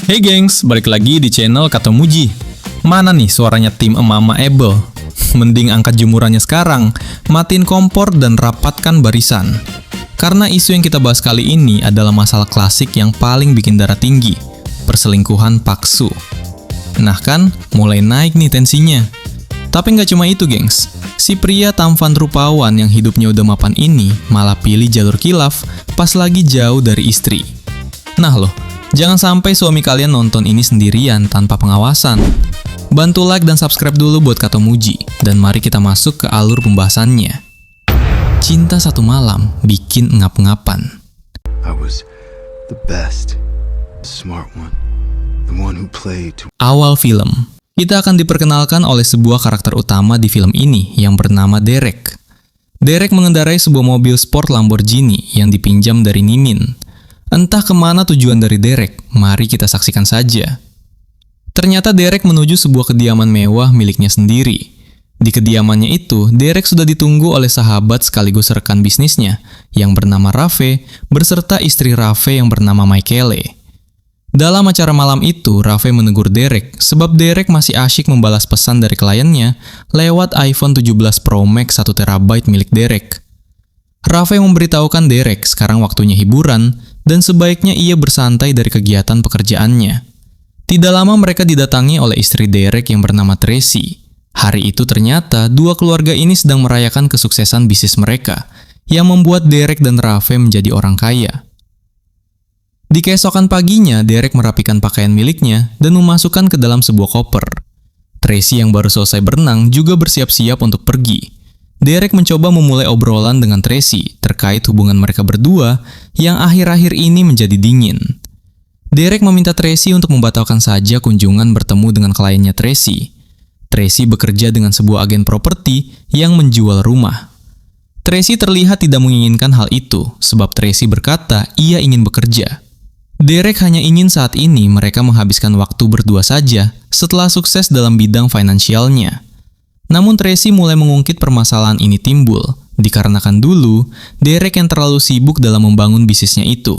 Hey gengs, balik lagi di channel Kato Muji. Mana nih suaranya tim Emama Able? Mending angkat jemurannya sekarang, matiin kompor dan rapatkan barisan. Karena isu yang kita bahas kali ini adalah masalah klasik yang paling bikin darah tinggi, perselingkuhan paksu. Nah kan, mulai naik nih tensinya. Tapi nggak cuma itu gengs, si pria tampan rupawan yang hidupnya udah mapan ini malah pilih jalur khilaf pas lagi jauh dari istri. Nah loh, jangan sampai suami kalian nonton ini sendirian tanpa pengawasan. Bantu like dan subscribe dulu buat Kato Muji, dan mari kita masuk ke alur pembahasannya. Cinta satu malam bikin ngap-ngapan. I was the best, the smart one, the one who played to... Awal film, kita akan diperkenalkan oleh sebuah karakter utama di film ini yang bernama Derek. Derek mengendarai sebuah mobil sport Lamborghini yang dipinjam dari Nimin. Entah kemana tujuan dari Derek, mari kita saksikan saja. Ternyata Derek menuju sebuah kediaman mewah miliknya sendiri. Di kediamannya itu, Derek sudah ditunggu oleh sahabat sekaligus rekan bisnisnya yang bernama Raffe berserta istri Raffe yang bernama Michele. Dalam acara malam itu, Raffe menegur Derek sebab Derek masih asyik membalas pesan dari kliennya lewat iPhone 17 Pro Max 1TB milik Derek. Raffe memberitahukan Derek sekarang waktunya hiburan dan sebaiknya ia bersantai dari kegiatan pekerjaannya. Tidak lama mereka didatangi oleh istri Derek yang bernama Tracy. Hari itu ternyata dua keluarga ini sedang merayakan kesuksesan bisnis mereka, yang membuat Derek dan Raffe menjadi orang kaya. Di keesokan paginya, Derek merapikan pakaian miliknya dan memasukkan ke dalam sebuah koper. Tracy yang baru selesai berenang juga bersiap-siap untuk pergi. Derek mencoba memulai obrolan dengan Tracy terkait hubungan mereka berdua yang akhir-akhir ini menjadi dingin. Derek meminta Tracy untuk membatalkan saja kunjungan bertemu dengan kliennya Tracy. Tracy bekerja dengan sebuah agen properti yang menjual rumah. Tracy terlihat tidak menginginkan hal itu, sebab Tracy berkata ia ingin bekerja. Derek hanya ingin saat ini mereka menghabiskan waktu berdua saja setelah sukses dalam bidang finansialnya. Namun Tracy mulai mengungkit permasalahan ini timbul, dikarenakan dulu Derek yang terlalu sibuk dalam membangun bisnisnya itu.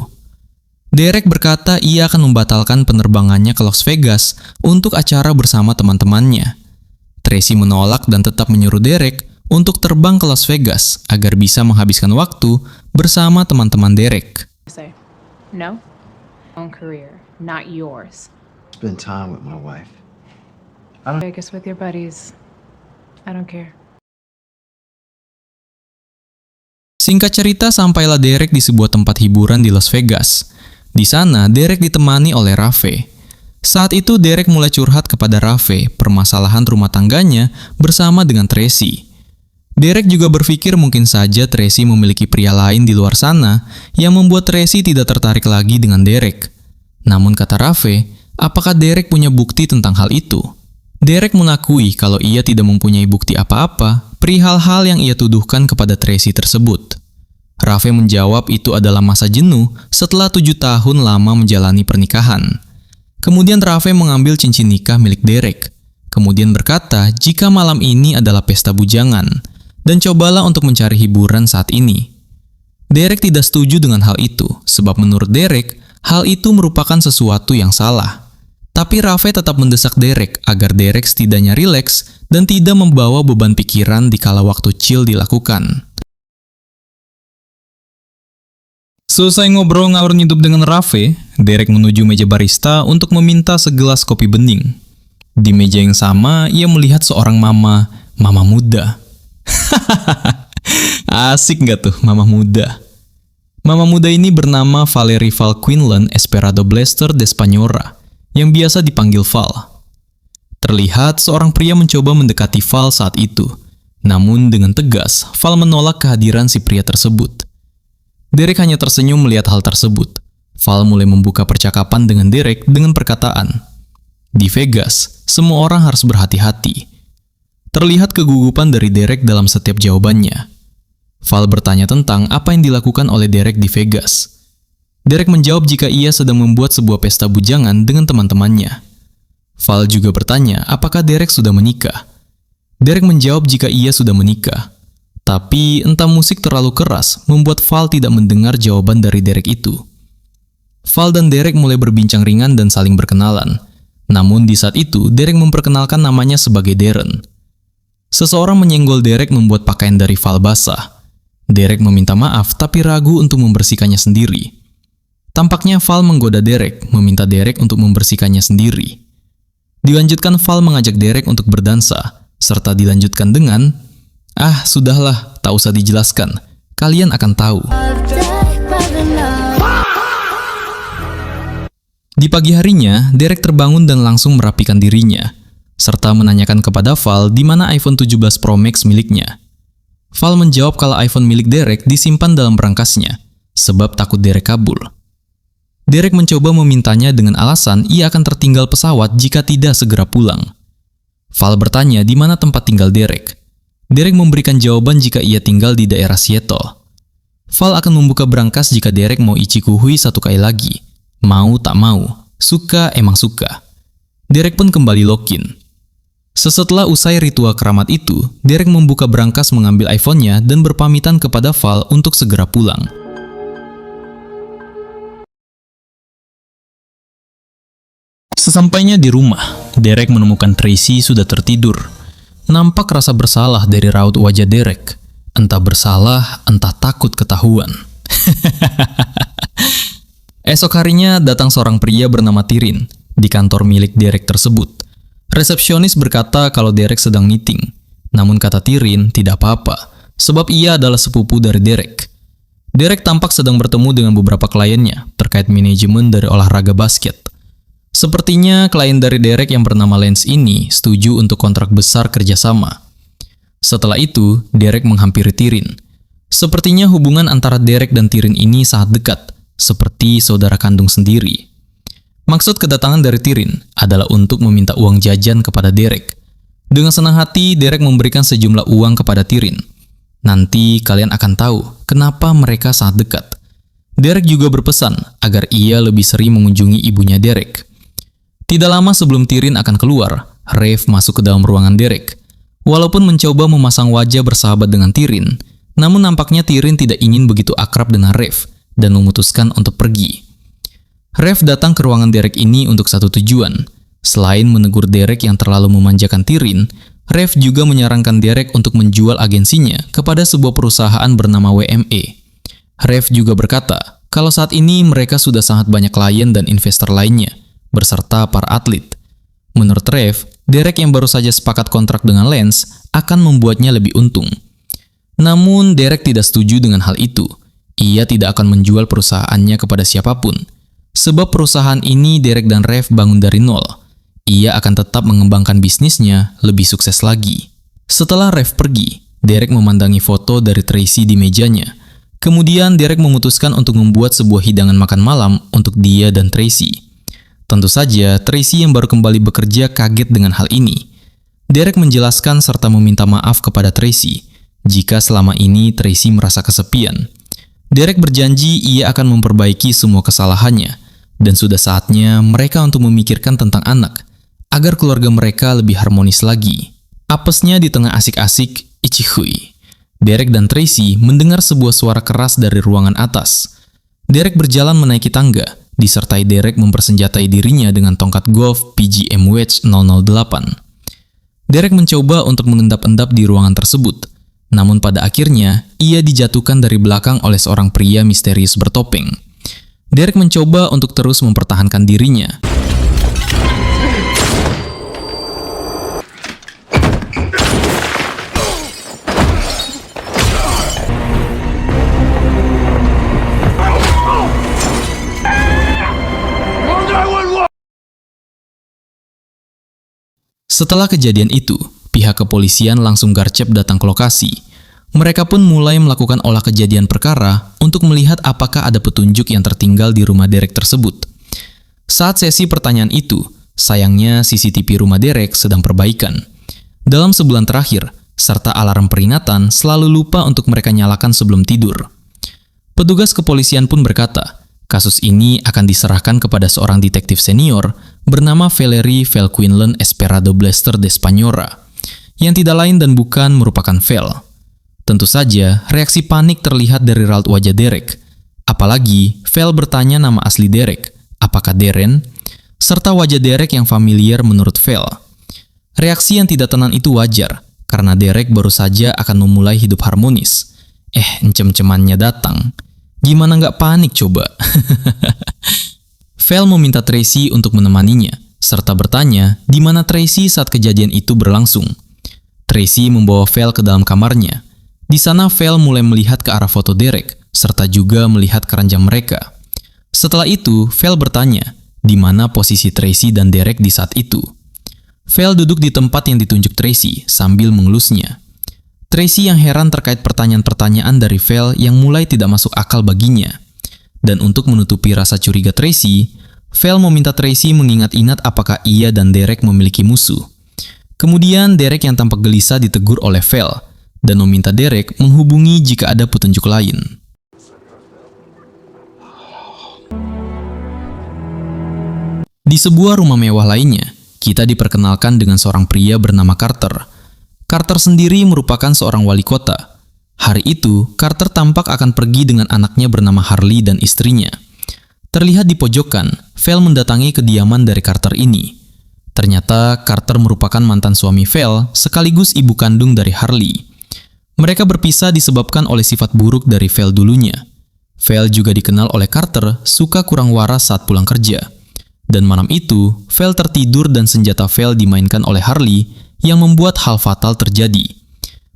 Derek berkata ia akan membatalkan penerbangannya ke Las Vegas untuk acara bersama teman-temannya. Tracy menolak dan tetap menyuruh Derek untuk terbang ke Las Vegas agar bisa menghabiskan waktu bersama teman-teman Derek. Say, no, own career, not yours. Spend time with my wife. Vegas with your buddies. I don't care. Singkat cerita, sampailah Derek di sebuah tempat hiburan di Las Vegas. Di sana, Derek ditemani oleh Raffe. Saat itu, Derek mulai curhat kepada Raffe permasalahan rumah tangganya bersama dengan Tracy. Derek juga berpikir mungkin saja Tracy memiliki pria lain di luar sana yang membuat Tracy tidak tertarik lagi dengan Derek. Namun kata Raffe, apakah Derek punya bukti tentang hal itu? Derek mengakui kalau ia tidak mempunyai bukti apa-apa perihal hal yang ia tuduhkan kepada Tracy tersebut. Raffe menjawab itu adalah masa jenuh setelah 7 tahun lama menjalani pernikahan. Kemudian Raffe mengambil cincin nikah milik Derek. Kemudian berkata jika malam ini adalah pesta bujangan, dan cobalah untuk mencari hiburan saat ini. Derek tidak setuju dengan hal itu, sebab menurut Derek, hal itu merupakan sesuatu yang salah. Tapi Raffe tetap mendesak Derek agar Derek setidaknya rileks dan tidak membawa beban pikiran di kala waktu chill dilakukan. Selesai ngobrol ngawur ngidup dengan Raffe, Derek menuju meja barista untuk meminta segelas kopi bening. Di meja yang sama, ia melihat seorang mama muda. Asik nggak tuh mama muda? Mama muda ini bernama Valerie Val Quinlan Esperado Blaster d'Española, yang biasa dipanggil Val. Terlihat seorang pria mencoba mendekati Val saat itu, namun dengan tegas, Val menolak kehadiran si pria tersebut. Derek hanya tersenyum melihat hal tersebut. Val mulai membuka percakapan dengan Derek dengan perkataan, "Di Vegas, semua orang harus berhati-hati." Terlihat kegugupan dari Derek dalam setiap jawabannya. Val bertanya tentang apa yang dilakukan oleh Derek di Vegas. Derek menjawab jika ia sedang membuat sebuah pesta bujangan dengan teman-temannya. Val juga bertanya apakah Derek sudah menikah. Derek menjawab jika ia sudah menikah. Tapi entah musik terlalu keras membuat Val tidak mendengar jawaban dari Derek itu. Val dan Derek mulai berbincang ringan dan saling berkenalan. Namun di saat itu, Derek memperkenalkan namanya sebagai Darren. Seseorang menyenggol Derek membuat pakaian dari Val basah. Derek meminta maaf tapi ragu untuk membersihkannya sendiri. Tampaknya Val menggoda Derek, meminta Derek untuk membersihkannya sendiri. Dilanjutkan Val mengajak Derek untuk berdansa, serta dilanjutkan dengan, "Ah, sudahlah, tak usah dijelaskan. Kalian akan tahu." Di pagi harinya, Derek terbangun dan langsung merapikan dirinya, serta menanyakan kepada Val di mana iPhone 17 Pro Max miliknya. Val menjawab kalau iPhone milik Derek disimpan dalam berangkasnya, sebab takut Derek kabur. Derek mencoba memintanya dengan alasan ia akan tertinggal pesawat jika tidak segera pulang. Val bertanya di mana tempat tinggal Derek. Derek memberikan jawaban jika ia tinggal di daerah Seattle. Val akan membuka berangkas jika Derek mau ichikuhui satu kali lagi. Mau tak mau, suka emang suka. Derek pun kembali login. Setelah usai ritual keramat itu, Derek membuka berangkas mengambil iPhone-nya dan berpamitan kepada Val untuk segera pulang. Sesampainya di rumah, Derek menemukan Tracy sudah tertidur. Nampak rasa bersalah dari raut wajah Derek. Entah bersalah, entah takut ketahuan. Esok harinya datang seorang pria bernama Tyrin di kantor milik Derek tersebut. Resepsionis berkata kalau Derek sedang meeting. Namun kata Tyrin tidak apa-apa, sebab ia adalah sepupu dari Derek. Derek tampak sedang bertemu dengan beberapa kliennya terkait manajemen dari olahraga basket. Sepertinya klien dari Derek yang bernama Lance ini setuju untuk kontrak besar kerjasama. Setelah itu, Derek menghampiri Tyrin. Sepertinya hubungan antara Derek dan Tyrin ini sangat dekat, seperti saudara kandung sendiri. Maksud kedatangan dari Tyrin adalah untuk meminta uang jajan kepada Derek. Dengan senang hati, Derek memberikan sejumlah uang kepada Tyrin. Nanti kalian akan tahu kenapa mereka sangat dekat. Derek juga berpesan agar ia lebih sering mengunjungi ibunya Derek. Tidak lama sebelum Tyrin akan keluar, Rev masuk ke dalam ruangan Derek. Walaupun mencoba memasang wajah bersahabat dengan Tyrin, namun nampaknya Tyrin tidak ingin begitu akrab dengan Rev dan memutuskan untuk pergi. Rev datang ke ruangan Derek ini untuk satu tujuan. Selain menegur Derek yang terlalu memanjakan Tyrin, Rev juga menyarankan Derek untuk menjual agensinya kepada sebuah perusahaan bernama WME. Rev juga berkata kalau saat ini mereka sudah sangat banyak klien dan investor lainnya, beserta para atlet. Menurut Rev, Derek yang baru saja sepakat kontrak dengan Lance akan membuatnya lebih untung. Namun Derek tidak setuju dengan hal itu. Ia tidak akan menjual perusahaannya kepada siapapun. Sebab perusahaan ini Derek dan Rev bangun dari nol. Ia akan tetap mengembangkan bisnisnya lebih sukses lagi. Setelah Rev pergi, Derek memandangi foto dari Tracy di mejanya. Kemudian Derek memutuskan untuk membuat sebuah hidangan makan malam untuk dia dan Tracy. Tentu saja Tracy yang baru kembali bekerja kaget dengan hal ini. Derek menjelaskan serta meminta maaf kepada Tracy jika selama ini Tracy merasa kesepian. Derek berjanji ia akan memperbaiki semua kesalahannya, dan sudah saatnya mereka untuk memikirkan tentang anak, agar keluarga mereka lebih harmonis lagi. Apesnya di tengah asik-asik, ichihui. Derek dan Tracy mendengar sebuah suara keras dari ruangan atas. Derek berjalan menaiki tangga, disertai Derek mempersenjatai dirinya dengan tongkat golf PGM Wedge 008. Derek mencoba untuk mengendap-endap di ruangan tersebut. Namun pada akhirnya, ia dijatuhkan dari belakang oleh seorang pria misterius bertopeng. Derek mencoba untuk terus mempertahankan dirinya. Setelah kejadian itu, pihak kepolisian langsung garcep datang ke lokasi. Mereka pun mulai melakukan olah kejadian perkara untuk melihat apakah ada petunjuk yang tertinggal di rumah Derek tersebut. Saat sesi pertanyaan itu, sayangnya CCTV rumah Derek sedang perbaikan. Dalam sebulan terakhir, serta alarm peringatan selalu lupa untuk mereka nyalakan sebelum tidur. Petugas kepolisian pun berkata, kasus ini akan diserahkan kepada seorang detektif senior bernama Valerie Velquinlan Esperado Blaster de Españora, yang tidak lain dan bukan merupakan Vel. Tentu saja, reaksi panik terlihat dari raut wajah Derek. Apalagi, Val bertanya nama asli Derek, apakah Darren, serta wajah Derek yang familiar menurut Val. Reaksi yang tidak tenang itu wajar, karena Derek baru saja akan memulai hidup harmonis. Encem-cemannya datang. Gimana nggak panik coba? Val meminta Tracy untuk menemaninya, serta bertanya di mana Tracy saat kejadian itu berlangsung. Tracy membawa Val ke dalam kamarnya. Di sana Val mulai melihat ke arah foto Derek, serta juga melihat keranjang mereka. Setelah itu, Val bertanya, di mana posisi Tracy dan Derek di saat itu. Val duduk di tempat yang ditunjuk Tracy, sambil mengelusnya. Tracy yang heran terkait pertanyaan-pertanyaan dari Val yang mulai tidak masuk akal baginya. Dan untuk menutupi rasa curiga Tracy, Val meminta Tracy mengingat-ingat apakah ia dan Derek memiliki musuh. Kemudian Derek yang tampak gelisah ditegur oleh Val, dan meminta Derek menghubungi jika ada petunjuk lain. Di sebuah rumah mewah lainnya, kita diperkenalkan dengan seorang pria bernama Carter. Carter sendiri merupakan seorang wali kota. Hari itu, Carter tampak akan pergi dengan anaknya bernama Harley dan istrinya. Terlihat di pojokan, Val mendatangi kediaman dari Carter ini. Ternyata Carter merupakan mantan suami Val sekaligus ibu kandung dari Harley. Mereka berpisah disebabkan oleh sifat buruk dari Val dulunya. Val juga dikenal oleh Carter suka kurang waras saat pulang kerja. Dan malam itu, Val tertidur dan senjata Val dimainkan oleh Harley yang membuat hal fatal terjadi.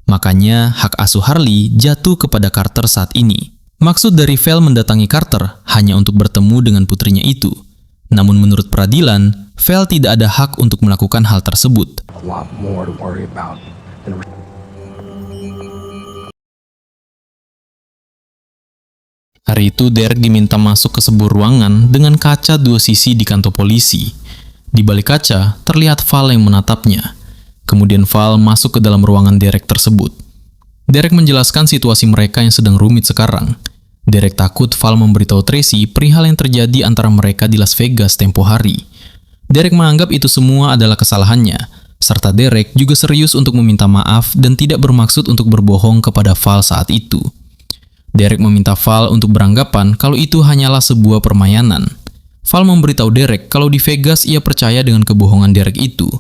Makanya hak asuh Harley jatuh kepada Carter saat ini. Maksud dari Val mendatangi Carter hanya untuk bertemu dengan putrinya itu. Namun menurut peradilan, Val tidak ada hak untuk melakukan hal tersebut. Hari itu Derek diminta masuk ke sebuah ruangan dengan kaca dua sisi di kantor polisi. Di balik kaca, terlihat Val yang menatapnya. Kemudian Val masuk ke dalam ruangan Derek tersebut. Derek menjelaskan situasi mereka yang sedang rumit sekarang. Derek takut Val memberitahu Tracy perihal yang terjadi antara mereka di Las Vegas tempo hari. Derek menganggap itu semua adalah kesalahannya, serta Derek juga serius untuk meminta maaf dan tidak bermaksud untuk berbohong kepada Val saat itu. Derek meminta Val untuk beranggapan kalau itu hanyalah sebuah permainan. Val memberitahu Derek kalau di Vegas ia percaya dengan kebohongan Derek itu.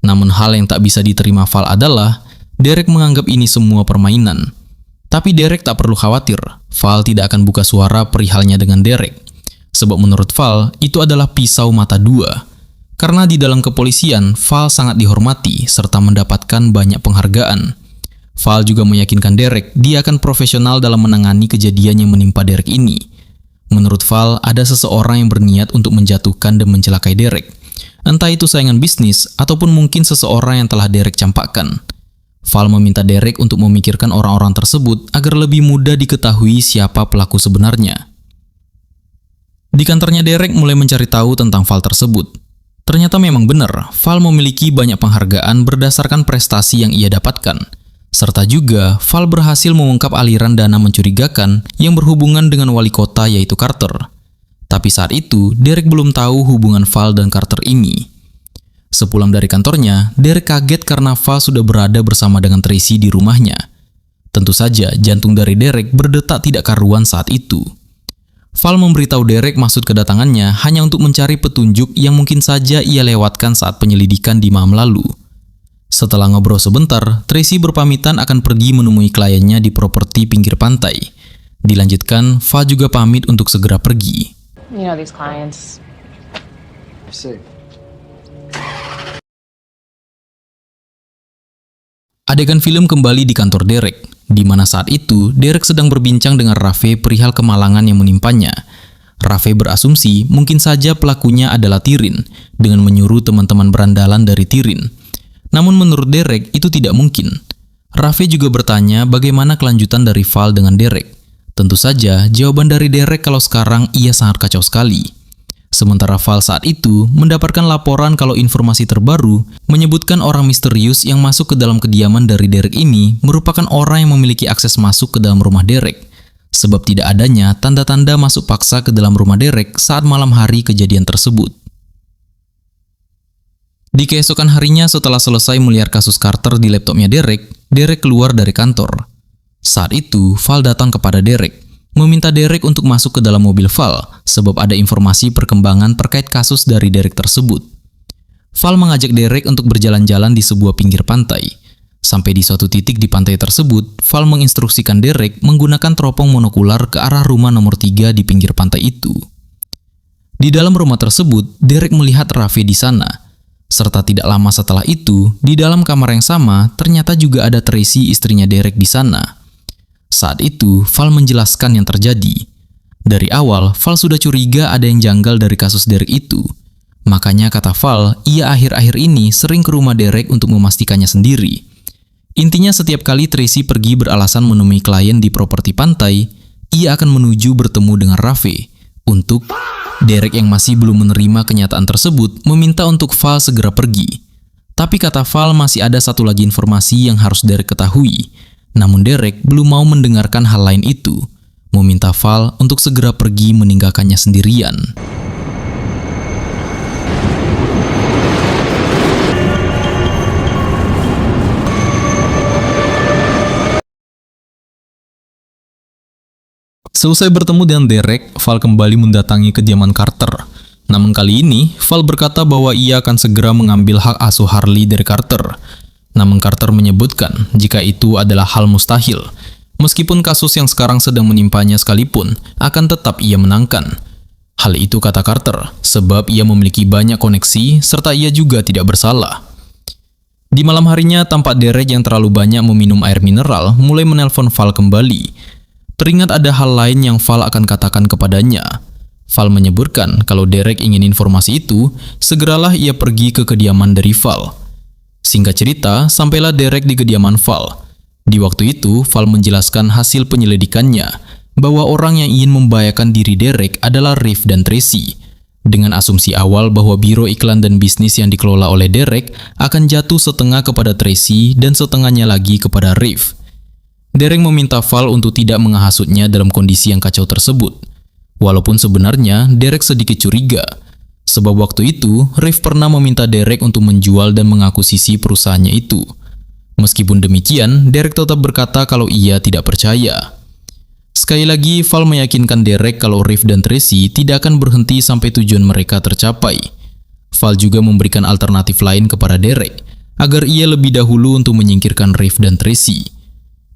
Namun hal yang tak bisa diterima Val adalah Derek menganggap ini semua permainan. Tapi Derek tak perlu khawatir, Val tidak akan buka suara perihalnya dengan Derek. Sebab menurut Val, itu adalah pisau mata dua. Karena di dalam kepolisian, Val sangat dihormati serta mendapatkan banyak penghargaan. Val juga meyakinkan Derek dia akan profesional dalam menangani kejadian yang menimpa Derek ini. Menurut Val, ada seseorang yang berniat untuk menjatuhkan dan mencelakai Derek. Entah itu saingan bisnis ataupun mungkin seseorang yang telah Derek campakkan. Val meminta Derek untuk memikirkan orang-orang tersebut agar lebih mudah diketahui siapa pelaku sebenarnya. Di kantornya Derek mulai mencari tahu tentang Val tersebut. Ternyata memang benar, Val memiliki banyak penghargaan berdasarkan prestasi yang ia dapatkan. Serta juga, Val berhasil mengungkap aliran dana mencurigakan yang berhubungan dengan wali kota yaitu Carter. Tapi saat itu, Derek belum tahu hubungan Val dan Carter ini. Sepulang dari kantornya, Derek kaget karena Val sudah berada bersama dengan Tracy di rumahnya. Tentu saja, jantung dari Derek berdetak tidak karuan saat itu. Val memberitahu Derek maksud kedatangannya hanya untuk mencari petunjuk yang mungkin saja ia lewatkan saat penyelidikan di malam lalu. Setelah ngobrol sebentar, Tracy berpamitan akan pergi menemui kliennya di properti pinggir pantai. Dilanjutkan, Val juga pamit untuk segera pergi. You know these clients. Adegan film kembali di kantor Derek, di mana saat itu Derek sedang berbincang dengan Raffe perihal kemalangan yang menimpanya. Raffe berasumsi mungkin saja pelakunya adalah Tyrion dengan menyuruh teman-teman berandalan dari Tyrion. Namun menurut Derek itu tidak mungkin. Raffe juga bertanya bagaimana kelanjutan dari Val dengan Derek. Tentu saja jawaban dari Derek kalau sekarang ia sangat kacau sekali. Sementara Val saat itu mendapatkan laporan kalau informasi terbaru menyebutkan orang misterius yang masuk ke dalam kediaman dari Derek ini merupakan orang yang memiliki akses masuk ke dalam rumah Derek. Sebab tidak adanya tanda-tanda masuk paksa ke dalam rumah Derek saat malam hari kejadian tersebut. Di keesokan harinya setelah selesai melihat kasus Carter di laptopnya Derek, Derek keluar dari kantor. Saat itu, Val datang kepada Derek. meminta Derek untuk masuk ke dalam mobil Val sebab ada informasi perkembangan terkait kasus dari Derek tersebut. Val mengajak Derek untuk berjalan-jalan di sebuah pinggir pantai. Sampai di suatu titik di pantai tersebut, Val menginstruksikan Derek menggunakan teropong monokular ke arah rumah nomor 3 di pinggir pantai itu. Di dalam rumah tersebut, Derek melihat Rafe di sana. Serta tidak lama setelah itu, di dalam kamar yang sama, ternyata juga ada Tracy, istrinya Derek, di sana. Saat itu, Val menjelaskan yang terjadi. Dari awal, Val sudah curiga ada yang janggal dari kasus Derek itu. Makanya kata Val, ia akhir-akhir ini sering ke rumah Derek untuk memastikannya sendiri. Intinya setiap kali Tracy pergi beralasan menemui klien di properti pantai, ia akan menuju bertemu dengan Rafe. Untuk Derek yang masih belum menerima kenyataan tersebut, meminta untuk Val segera pergi. Tapi kata Val masih ada satu lagi informasi yang harus Derek ketahui. Namun Derek belum mau mendengarkan hal lain itu, meminta Val untuk segera pergi meninggalkannya sendirian. Selesai bertemu dengan Derek, Val kembali mendatangi kediaman Carter. Namun kali ini, Val berkata bahwa ia akan segera mengambil hak asuh Harley dari Carter. Namun Carter menyebutkan jika itu adalah hal mustahil. Meskipun kasus yang sekarang sedang menimpanya sekalipun, akan tetap ia menangkan. Hal itu kata Carter, sebab ia memiliki banyak koneksi serta ia juga tidak bersalah. Di malam harinya, tampak Derek yang terlalu banyak meminum air mineral mulai menelpon Val kembali. Teringat ada hal lain yang Val akan katakan kepadanya. Val menyebutkan kalau Derek ingin informasi itu, segeralah ia pergi ke kediaman dari Val. Singkat cerita, sampailah Derek di kediaman Val. Di waktu itu, Val menjelaskan hasil penyelidikannya, bahwa orang yang ingin membahayakan diri Derek adalah Riff dan Tracy. Dengan asumsi awal bahwa biro iklan dan bisnis yang dikelola oleh Derek akan jatuh setengah kepada Tracy dan setengahnya lagi kepada Riff. Derek meminta Val untuk tidak menghasutnya dalam kondisi yang kacau tersebut. Walaupun sebenarnya Derek sedikit curiga, sebab waktu itu Riff pernah meminta Derek untuk menjual dan mengakuisisi perusahaannya itu. Meskipun demikian, Derek tetap berkata kalau ia tidak percaya. Sekali lagi, Val meyakinkan Derek kalau Riff dan Tracy tidak akan berhenti sampai tujuan mereka tercapai. Val juga memberikan alternatif lain kepada Derek, agar ia lebih dahulu untuk menyingkirkan Riff dan Tracy.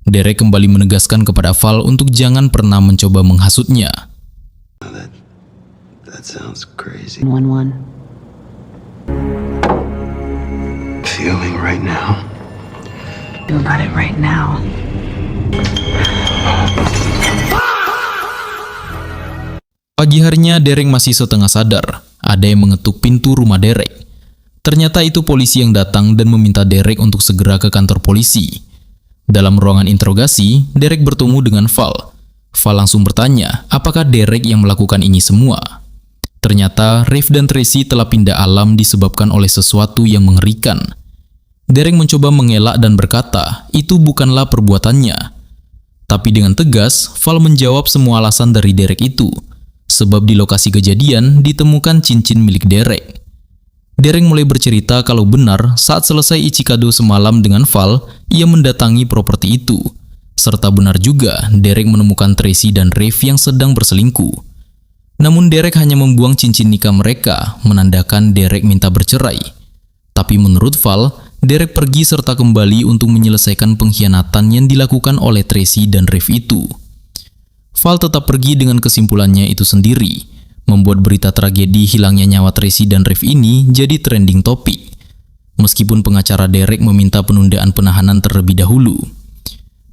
Derek kembali menegaskan kepada Val untuk jangan pernah mencoba menghasutnya. That sounds crazy. 1-1. Feeling right now. You got it right now. Pagi harinya, Derek masih setengah sadar. Ada yang mengetuk pintu rumah Derek. Ternyata itu polisi yang datang dan meminta Derek untuk segera ke kantor polisi. Dalam ruangan interogasi, Derek bertemu dengan Val. Val langsung bertanya, apakah Derek yang melakukan ini semua? Ternyata, Riff dan Tracy telah pindah alam disebabkan oleh sesuatu yang mengerikan. Derek mencoba mengelak dan berkata, itu bukanlah perbuatannya. Tapi dengan tegas, Val menjawab semua alasan dari Derek itu. Sebab di lokasi kejadian ditemukan cincin milik Derek. Derek mulai bercerita kalau benar saat selesai Ichikado semalam dengan Val, ia mendatangi properti itu. Serta benar juga Derek menemukan Tracy dan Riff yang sedang berselingkuh. Namun Derek hanya membuang cincin nikah mereka, menandakan Derek minta bercerai. Tapi menurut Val, Derek pergi serta kembali untuk menyelesaikan pengkhianatan yang dilakukan oleh Tracy dan Riff itu. Val tetap pergi dengan kesimpulannya itu sendiri, membuat berita tragedi hilangnya nyawa Tracy dan Riff ini jadi trending topik. Meskipun pengacara Derek meminta penundaan penahanan terlebih dahulu.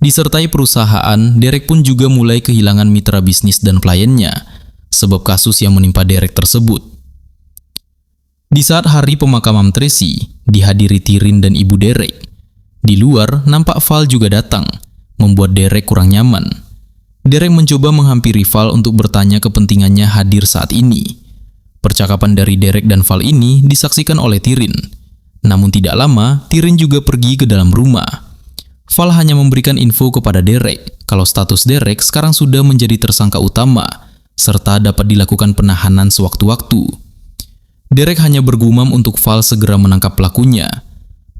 Disertai perusahaan, Derek pun juga mulai kehilangan mitra bisnis dan kliennya, sebab kasus yang menimpa Derek tersebut. Di saat hari pemakaman Tracy, dihadiri Tyrion dan ibu Derek. Di luar, nampak Val juga datang, membuat Derek kurang nyaman. Derek mencoba menghampiri Val untuk bertanya kepentingannya hadir saat ini. Percakapan dari Derek dan Val ini disaksikan oleh Tyrion. Namun tidak lama, Tyrion juga pergi ke dalam rumah. Val hanya memberikan info kepada Derek kalau status Derek sekarang sudah menjadi tersangka utama, serta dapat dilakukan penahanan sewaktu-waktu. Derek hanya bergumam untuk Val segera menangkap pelakunya.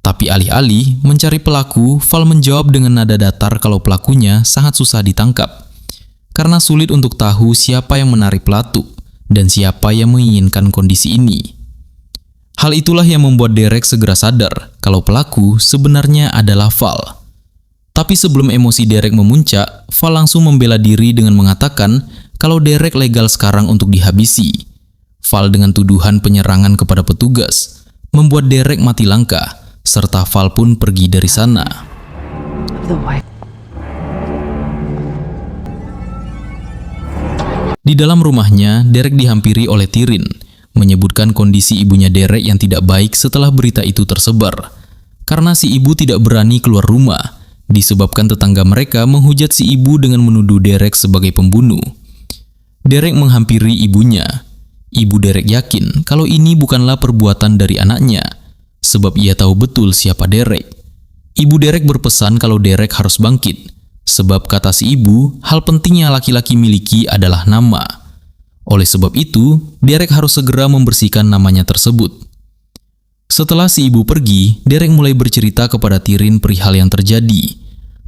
Tapi alih-alih mencari pelaku, Val menjawab dengan nada datar kalau pelakunya sangat susah ditangkap. karena sulit untuk tahu siapa yang menarik pelatuk dan siapa yang menginginkan kondisi ini. Hal itulah yang membuat Derek segera sadar kalau pelaku sebenarnya adalah Val. Tapi sebelum emosi Derek memuncak, Val langsung membela diri dengan mengatakan kalau Derek legal sekarang untuk dihabisi. Val dengan tuduhan penyerangan kepada petugas membuat Derek mati langkah, serta Val pun pergi dari sana. Di dalam rumahnya, Derek dihampiri oleh Tyrion, menyebutkan kondisi ibunya Derek yang tidak baik setelah berita itu tersebar. Karena si ibu tidak berani keluar rumah, disebabkan tetangga mereka menghujat si ibu dengan menuduh Derek sebagai pembunuh. Derek menghampiri ibunya. Ibu Derek yakin kalau ini bukanlah perbuatan dari anaknya, sebab ia tahu betul siapa Derek. Ibu Derek berpesan kalau Derek harus bangkit, sebab kata si ibu, hal penting yang laki-laki miliki adalah nama. Oleh sebab itu, Derek harus segera membersihkan namanya tersebut. Setelah si ibu pergi, Derek mulai bercerita kepada Tyrion perihal yang terjadi.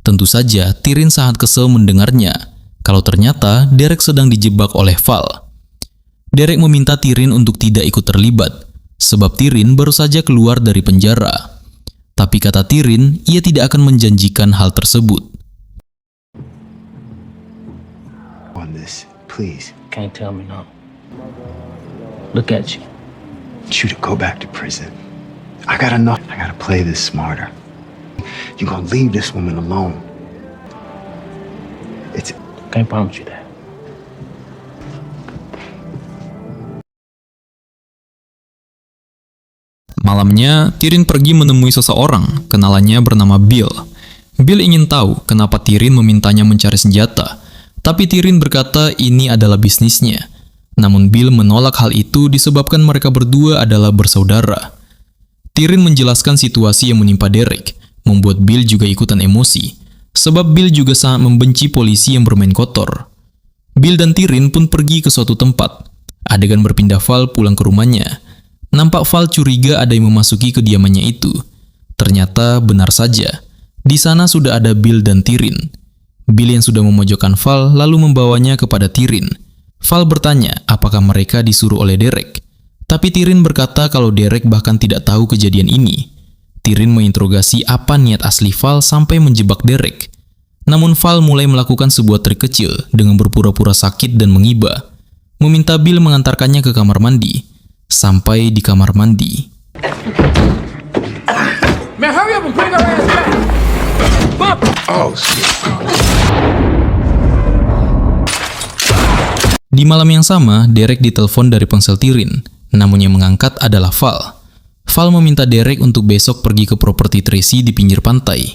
Tentu saja, Tyrion sangat kesal mendengarnya, kalau ternyata Derek sedang dijebak oleh Val. Derek meminta Tyrion untuk tidak ikut terlibat, sebab Tyrion baru saja keluar dari penjara. Tapi kata Tyrion, ia tidak akan menjanjikan hal tersebut. On this, please. Can't tell me no. Look at you. You to go back to prison. I gotta know. I gotta play this smarter. You gonna leave this woman alone. It's Can't promise you that. Malamnya, Tyrion pergi menemui seseorang, kenalannya bernama Bill. Bill ingin tahu kenapa Tyrion memintanya mencari senjata, tapi Tyrion berkata ini adalah bisnisnya. Namun Bill menolak hal itu disebabkan mereka berdua adalah bersaudara. Tyrion menjelaskan situasi yang menimpa Derek, membuat Bill juga ikutan emosi, sebab Bill juga sangat membenci polisi yang bermain kotor. Bill dan Tyrion pun pergi ke suatu tempat. Adegan berpindah Val pulang ke rumahnya. Nampak Val curiga ada yang memasuki kediamannya itu. Ternyata benar saja. Di sana sudah ada Bill dan Tyrion. Bill yang sudah memojokkan Val lalu membawanya kepada Tyrion. Val bertanya apakah mereka disuruh oleh Derek. Tapi Tyrion berkata kalau Derek bahkan tidak tahu kejadian ini. Tyrion menginterogasi apa niat asli Val sampai menjebak Derek. Namun Val mulai melakukan sebuah trik kecil dengan berpura-pura sakit dan mengibah. Meminta Bill mengantarkannya ke kamar mandi. Sampai di kamar mandi. Man, hurry up and bring her ass back. Bump. oh shit. Di malam yang sama, Derek ditelepon dari ponsel Tyrion, namun yang mengangkat adalah Val. Val meminta Derek untuk besok pergi ke properti Tracy di pinggir pantai.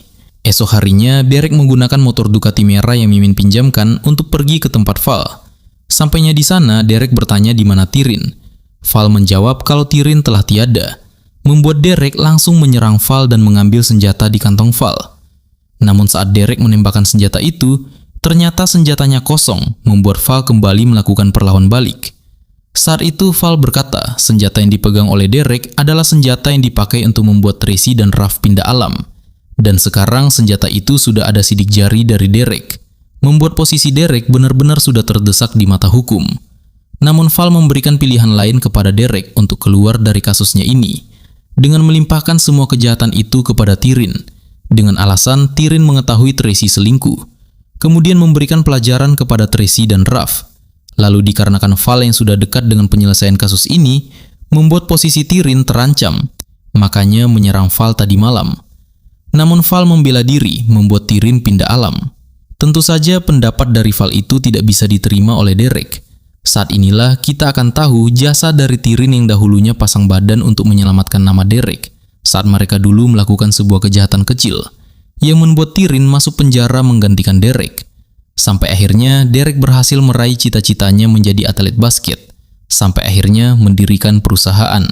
Esok harinya, Derek menggunakan motor Ducati merah yang Mimin pinjamkan untuk pergi ke tempat Val. Sampainya di sana, Derek bertanya di mana Tyrion. Val menjawab kalau Tyrion telah tiada, membuat Derek langsung menyerang Val dan mengambil senjata di kantong Val. Namun saat Derek menembakkan senjata itu, ternyata senjatanya kosong, membuat Val kembali melakukan perlawan balik. Saat itu Val berkata senjata yang dipegang oleh Derek adalah senjata yang dipakai untuk membuat Tracy dan Ruff pindah alam. Dan sekarang senjata itu sudah ada sidik jari dari Derek, membuat posisi Derek benar-benar sudah terdesak di mata hukum. Namun Val memberikan pilihan lain kepada Derek untuk keluar dari kasusnya ini, dengan melimpahkan semua kejahatan itu kepada Tyrion, dengan alasan Tyrion mengetahui Tracy selingkuh, kemudian memberikan pelajaran kepada Tracy dan Ruff. Lalu dikarenakan Val yang sudah dekat dengan penyelesaian kasus ini, membuat posisi Tyrion terancam, makanya menyerang Val tadi malam. Namun Val membela diri, membuat Tyrion pindah alam. Tentu saja pendapat dari Val itu tidak bisa diterima oleh Derek. Saat inilah kita akan tahu jasa dari Tyrion yang dahulunya pasang badan untuk menyelamatkan nama Derek saat mereka dulu melakukan sebuah kejahatan kecil yang membuat Tyrion masuk penjara menggantikan Derek. Sampai akhirnya Derek berhasil meraih cita-citanya menjadi atlet basket, sampai akhirnya mendirikan perusahaan.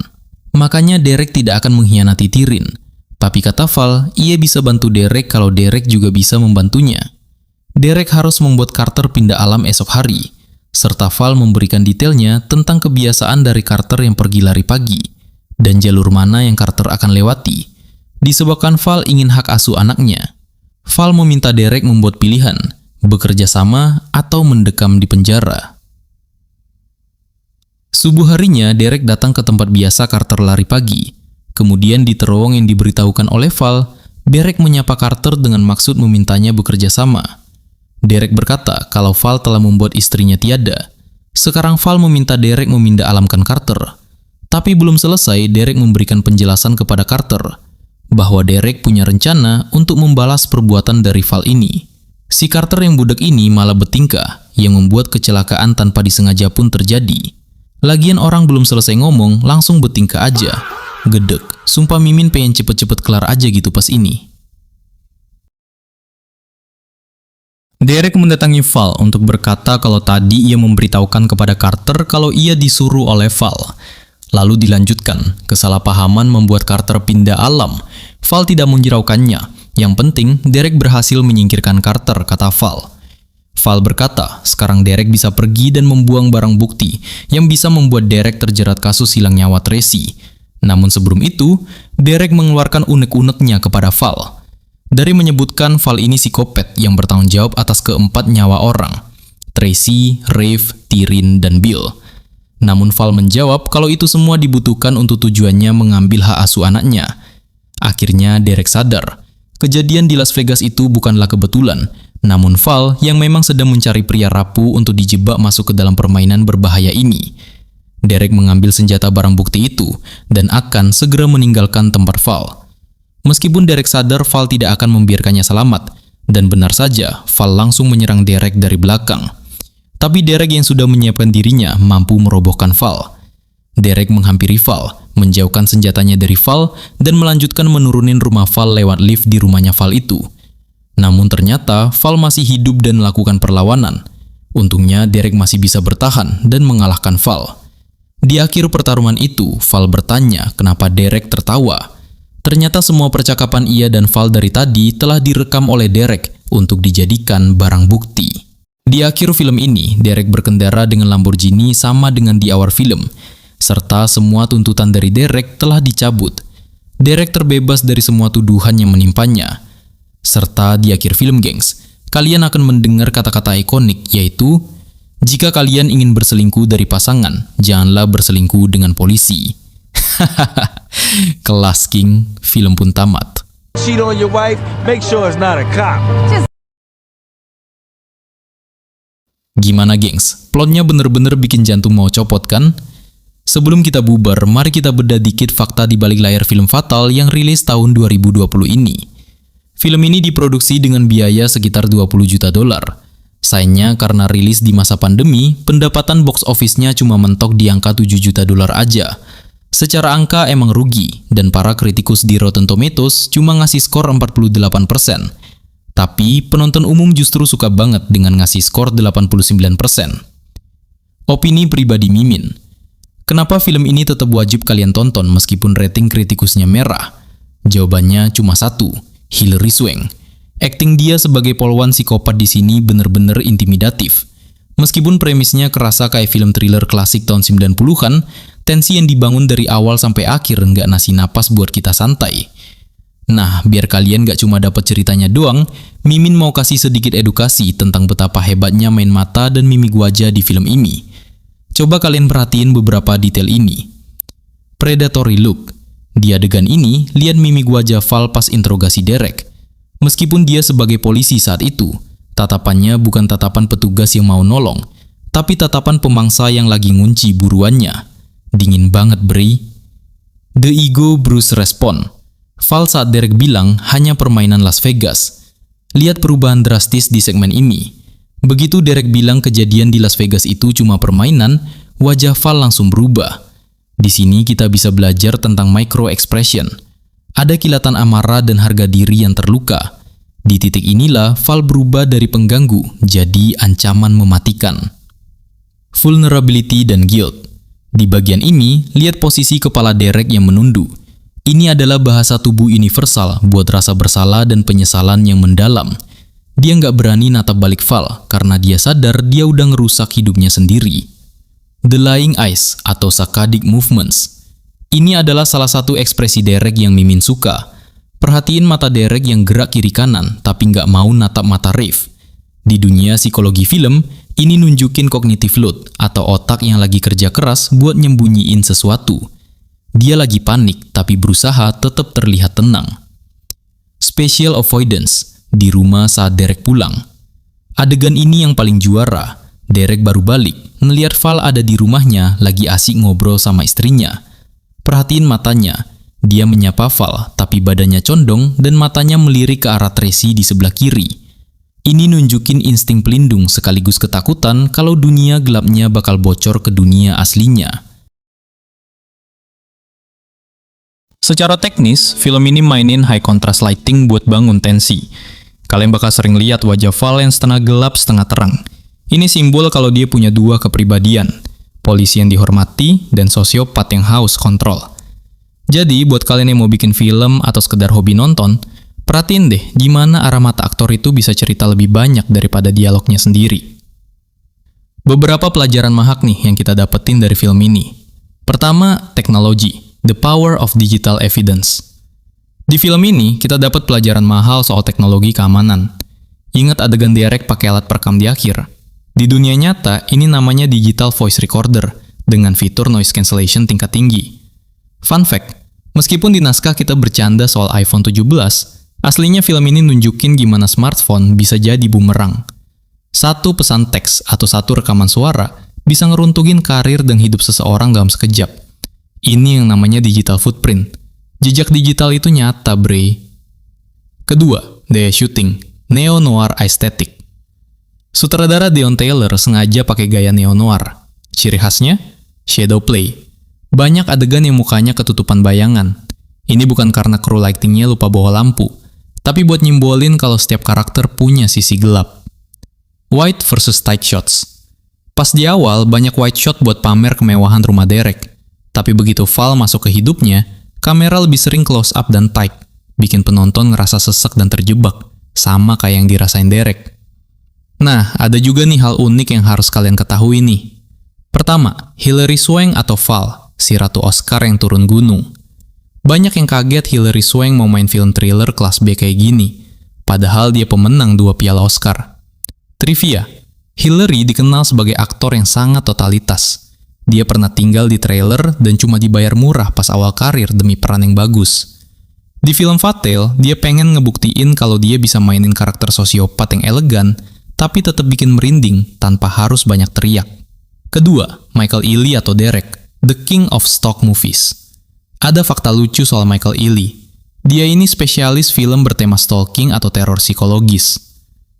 Makanya Derek tidak akan mengkhianati Tyrion. Tapi kata Val, ia bisa bantu Derek kalau Derek juga bisa membantunya. Derek harus membuat Carter pindah alam esok hari, serta Val memberikan detailnya tentang kebiasaan dari Carter yang pergi lari pagi, dan jalur mana yang Carter akan lewati, disebabkan Val ingin hak asuh anaknya. Val meminta Derek membuat pilihan, bekerja sama, atau mendekam di penjara. Subuh harinya, Derek datang ke tempat biasa Carter lari pagi. Kemudian di terowong yang diberitahukan oleh Val, Derek menyapa Carter dengan maksud memintanya bekerja sama. Derek berkata kalau Val telah membuat istrinya tiada. Sekarang Val meminta Derek memindah alamkan Carter. Tapi belum selesai, Derek memberikan penjelasan kepada Carter bahwa Derek punya rencana untuk membalas perbuatan dari Val ini. Si Carter yang budak ini malah bertingkah, yang membuat kecelakaan tanpa disengaja pun terjadi. Lagian orang belum selesai ngomong, langsung bertingkah aja. Gedek, sumpah Mimin pengen cepet-cepet kelar aja gitu pas ini. Derek mendatangi Val untuk berkata kalau tadi ia memberitahukan kepada Carter kalau ia disuruh oleh Val. Lalu dilanjutkan, kesalahpahaman membuat Carter pindah alam. Val tidak menghiraukannya. Yang penting, Derek berhasil menyingkirkan Carter, kata Val. Val berkata, sekarang Derek bisa pergi dan membuang barang bukti yang bisa membuat Derek terjerat kasus hilang nyawa Tracy. Namun sebelum itu, Derek mengeluarkan unek-uneknya kepada Val. Dari menyebutkan Val ini psikopat yang bertanggung jawab atas keempat nyawa orang, Tracy, Rafe, Tyrion, dan Bill. Namun Val menjawab kalau itu semua dibutuhkan untuk tujuannya mengambil hak asuh anaknya. Akhirnya Derek sadar, kejadian di Las Vegas itu bukanlah kebetulan, namun Val yang memang sedang mencari pria rapuh untuk dijebak masuk ke dalam permainan berbahaya ini. Derek mengambil senjata barang bukti itu dan akan segera meninggalkan tempat Val. Meskipun Derek sadar Val tidak akan membiarkannya selamat, dan benar saja Val langsung menyerang Derek dari belakang. Tapi Derek yang sudah menyiapkan dirinya mampu merobohkan Val. Derek menghampiri Val, menjauhkan senjatanya dari Val, dan melanjutkan menurunin rumah Val lewat lift di rumahnya Val itu. Namun ternyata Val masih hidup dan melakukan perlawanan. Untungnya Derek masih bisa bertahan dan mengalahkan Val. Di akhir pertarungan itu, Val bertanya kenapa Derek tertawa. Ternyata semua percakapan ia dan Val dari tadi telah direkam oleh Derek untuk dijadikan barang bukti. Di akhir film ini, Derek berkendara dengan Lamborghini sama dengan di awal film, serta semua tuntutan dari Derek telah dicabut. Derek terbebas dari semua tuduhan yang menimpanya. Serta di akhir film, gengs, kalian akan mendengar kata-kata ikonik, yaitu, jika kalian ingin berselingkuh dari pasangan, janganlah berselingkuh dengan polisi. Kelas King, film pun tamat. Cheat on your wife, make sure it's not a cop. Gimana, gengs? Plotnya bener-bener bikin jantung mau copot kan? Sebelum kita bubar, mari kita bedah dikit fakta di balik layar film Fatal yang rilis tahun 2020 ini. Film ini diproduksi dengan biaya sekitar $20 juta. Sayangnya karena rilis di masa pandemi, pendapatan box office-nya cuma mentok di angka $7 juta aja. Secara angka emang rugi, dan para kritikus di Rotten Tomatoes cuma ngasih skor 48%. Tapi penonton umum justru suka banget dengan ngasih skor 89%. Opini pribadi Mimin. Kenapa film ini tetap wajib kalian tonton meskipun rating kritikusnya merah? Jawabannya cuma satu. Hilary Swank. Akting dia sebagai polwan psikopat di sini bener-bener intimidatif. Meskipun premisnya kerasa kayak film thriller klasik tahun 90-an, tensi yang dibangun dari awal sampai akhir nggak ngasih napas buat kita santai. Nah, biar kalian nggak cuma dapat ceritanya doang, Mimin mau kasih sedikit edukasi tentang betapa hebatnya main mata dan mimik wajah di film ini. Coba kalian perhatiin beberapa detail ini. Predatory look. Di adegan ini, lihat mimik wajah Val pas interogasi Derek. Meskipun dia sebagai polisi saat itu, tatapannya bukan tatapan petugas yang mau nolong, tapi tatapan pemangsa yang lagi ngunci buruannya. Dingin banget, Bri. The ego Bruce respond. Val saat Derek bilang hanya permainan Las Vegas. Lihat perubahan drastis di segmen ini. Begitu Derek bilang kejadian di Las Vegas itu cuma permainan, wajah Val langsung berubah. Di sini kita bisa belajar tentang micro expression. Ada kilatan amarah dan harga diri yang terluka. Di titik inilah Val berubah dari pengganggu jadi ancaman mematikan. Vulnerability dan guilt. Di bagian ini, lihat posisi kepala Derek yang menunduk. Ini adalah bahasa tubuh universal buat rasa bersalah dan penyesalan yang mendalam. Dia nggak berani natap balik Val karena dia sadar dia udah ngerusak hidupnya sendiri. The lying eyes atau saccadic movements. Ini adalah salah satu ekspresi Derek yang Mimin suka. Perhatiin mata Derek yang gerak kiri kanan tapi nggak mau natap mata Rafe. Di dunia psikologi film, ini nunjukin cognitive load atau otak yang lagi kerja keras buat nyembunyiin sesuatu. Dia lagi panik tapi berusaha tetap terlihat tenang. Spatial avoidance di rumah saat Derek pulang. Adegan ini yang paling juara. Derek baru balik, ngeliat Val ada di rumahnya lagi asik ngobrol sama istrinya. Perhatiin matanya. Dia menyapa Val, tapi badannya condong dan matanya melirik ke arah Tracy di sebelah kiri. Ini nunjukin insting pelindung sekaligus ketakutan kalau dunia gelapnya bakal bocor ke dunia aslinya. Secara teknis, film ini mainin high contrast lighting buat bangun tensi. Kalian bakal sering lihat wajah Val yang setengah gelap, setengah terang. Ini simbol kalau dia punya dua kepribadian, polisi yang dihormati dan sosiopat yang haus kontrol. Jadi, buat kalian yang mau bikin film atau sekedar hobi nonton, perhatiin deh gimana arah mata aktor itu bisa cerita lebih banyak daripada dialognya sendiri. Beberapa pelajaran mahak nih yang kita dapetin dari film ini. Pertama, teknologi, the power of digital evidence. Di film ini, kita dapat pelajaran mahal soal teknologi keamanan. Ingat adegan Derek pakai alat perekam di akhir? Di dunia nyata, ini namanya digital voice recorder dengan fitur noise cancellation tingkat tinggi. Fun fact, meskipun di naskah kita bercanda soal iPhone 17, aslinya film ini nunjukin gimana smartphone bisa jadi bumerang. Satu pesan teks atau satu rekaman suara bisa ngeruntuhin karir dan hidup seseorang dalam sekejap. Ini yang namanya digital footprint. Jejak digital itu nyata, bre. Kedua, daya shooting, neo-noir aesthetic. Sutradara Deon Taylor sengaja pakai gaya neo-noir. Ciri khasnya, shadow play. Banyak adegan yang mukanya ketutupan bayangan. Ini bukan karena kru lightingnya lupa bawa lampu, tapi buat nyimbolin kalau setiap karakter punya sisi gelap. Wide versus tight shots. Pas di awal, banyak wide shot buat pamer kemewahan rumah Derek. Tapi begitu Val masuk ke hidupnya, kamera lebih sering close up dan tight, bikin penonton ngerasa sesek dan terjebak, sama kayak yang dirasain Derek. Nah, ada juga nih hal unik yang harus kalian ketahui nih. Pertama, Hilary Swank atau Val, si Ratu Oscar yang turun gunung. Banyak yang kaget Hilary Swank mau main film thriller kelas B kayak gini, padahal dia pemenang 2 piala Oscar. Trivia, Hilary dikenal sebagai aktor yang sangat totalitas. Dia pernah tinggal di trailer dan cuma dibayar murah pas awal karir demi peran yang bagus. Di film Fatal, dia pengen ngebuktiin kalau dia bisa mainin karakter sosiopat yang elegan, tapi tetap bikin merinding tanpa harus banyak teriak. Kedua, Michael Ealy atau Derek, the king of stock movies. Ada fakta lucu soal Michael Ealy. Dia ini spesialis film bertema stalking atau teror psikologis.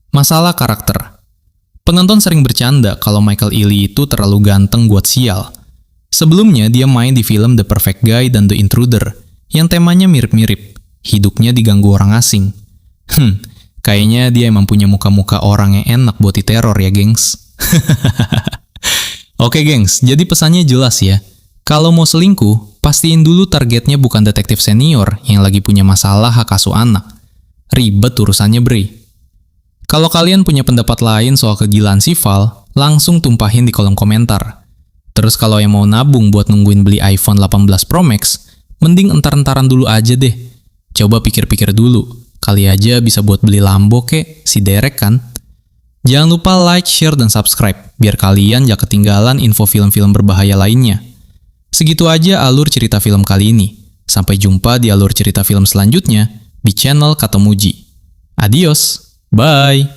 Masalah karakter. Penonton sering bercanda kalau Michael Ealy itu terlalu ganteng buat sial. Sebelumnya dia main di film The Perfect Guy dan The Intruder, yang temanya mirip-mirip, hidupnya diganggu orang asing. Kayaknya dia emang punya muka-muka orang yang enak buat diteror ya, gengs. Oke, gengs, jadi pesannya jelas ya. Kalau mau selingkuh, pastiin dulu targetnya bukan detektif senior yang lagi punya masalah hak asuh anak. Ribet urusannya, bre. Kalau kalian punya pendapat lain soal kegilaan si Val, langsung tumpahin di kolom komentar. Terus kalau yang mau nabung buat nungguin beli iPhone 18 Pro Max, mending entar-entaran dulu aja deh. Coba pikir-pikir dulu, kali aja bisa buat beli Lambo kek, si Derek kan? Jangan lupa like, share, dan subscribe, biar kalian gak ketinggalan info film-film berbahaya lainnya. Segitu aja alur cerita film kali ini. Sampai jumpa di alur cerita film selanjutnya di channel Katomuji. Adios, bye!